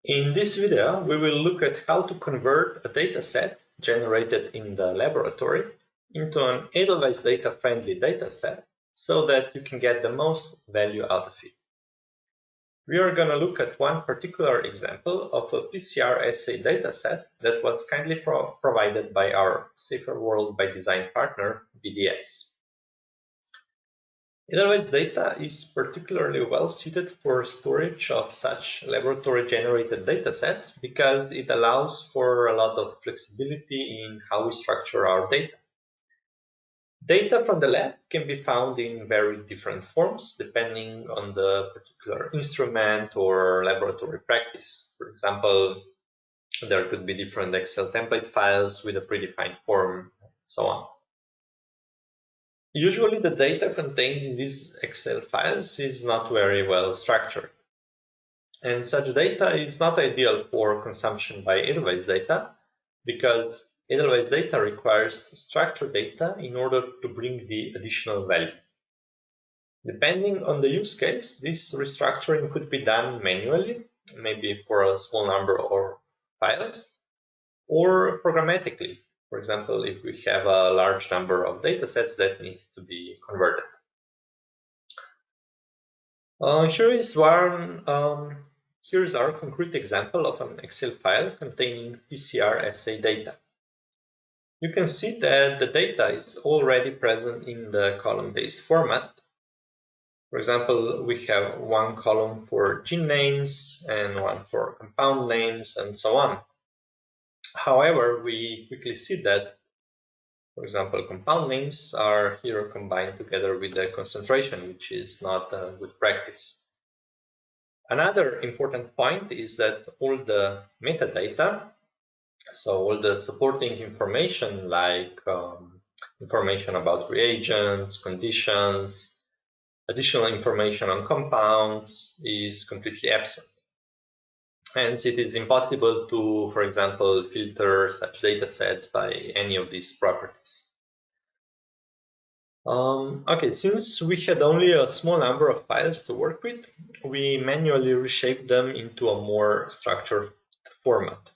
In this video, we will look at how to convert a dataset generated in the laboratory into an EdelweissData friendly dataset so that you can get the most value out of it. We are going to look at one particular example of a PCR assay dataset that was kindly provided by our Safer World by Design partner, BDS. EdelweissData is particularly well suited for storage of such laboratory-generated datasets because it allows for a lot of flexibility in how we structure our data. Data from the lab can be found in very different forms depending on the particular instrument or laboratory practice. For example, there could be different Excel template files with a predefined form, and so on. Usually the data contained in these Excel files is not very well structured. And such data is not ideal for consumption by EdelweissData because EdelweissData requires structured data in order to bring the additional value. Depending on the use case, this restructuring could be done manually, maybe for a small number of files, or programmatically. For example, if we have a large number of datasets that need to be converted. Here is our concrete example of an Excel file containing PCR assay data. You can see that the data is already present in the column-based format. For example, we have one column for gene names and one for compound names and so on. However, we quickly see that, for example, compound names are here combined together with the concentration, which is not a good practice. Another important point is that all the metadata, so all the supporting information like information about reagents, conditions, additional information on compounds is completely absent. Hence, it is impossible to, for example, filter such datasets by any of these properties. Okay, since we had only a small number of files to work with, we manually reshaped them into a more structured format.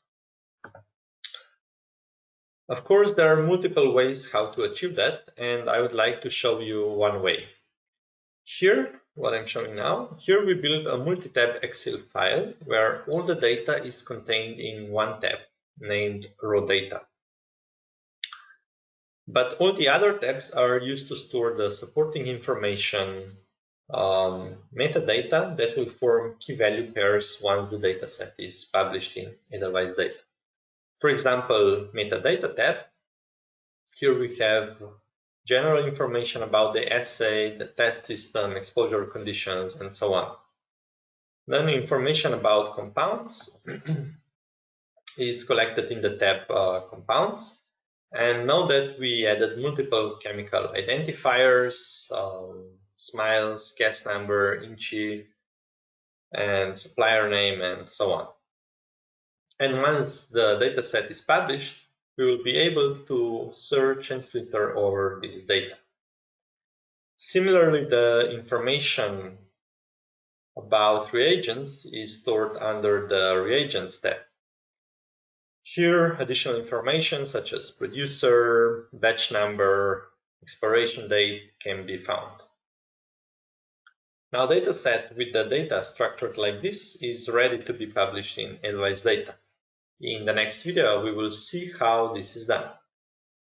Of course, there are multiple ways how to achieve that, and I would like to show you one way. Here, what I'm showing now, here we build a multi-tab Excel file where all the data is contained in one tab named raw data. But all the other tabs are used to store the supporting information, metadata that will form key value pairs once the dataset is published in EdelweissData. For example, metadata tab, here we have general information about the assay, the test system, exposure conditions, and so on. Then information about compounds is collected in the tab compounds. And now that we added multiple chemical identifiers, smiles, gas number, INCHI, and supplier name, and so on. And once the dataset is published, we will be able to search and filter over this data. Similarly, the information about reagents is stored under the Reagents tab. Here, additional information such as producer, batch number, expiration date can be found. Now, dataset with the data structured like this is ready to be published in EdelweissData. In the next video, we will see how this is done.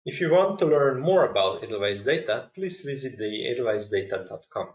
If you want to learn more about EdelweissData, please visit the edelweissdata.com.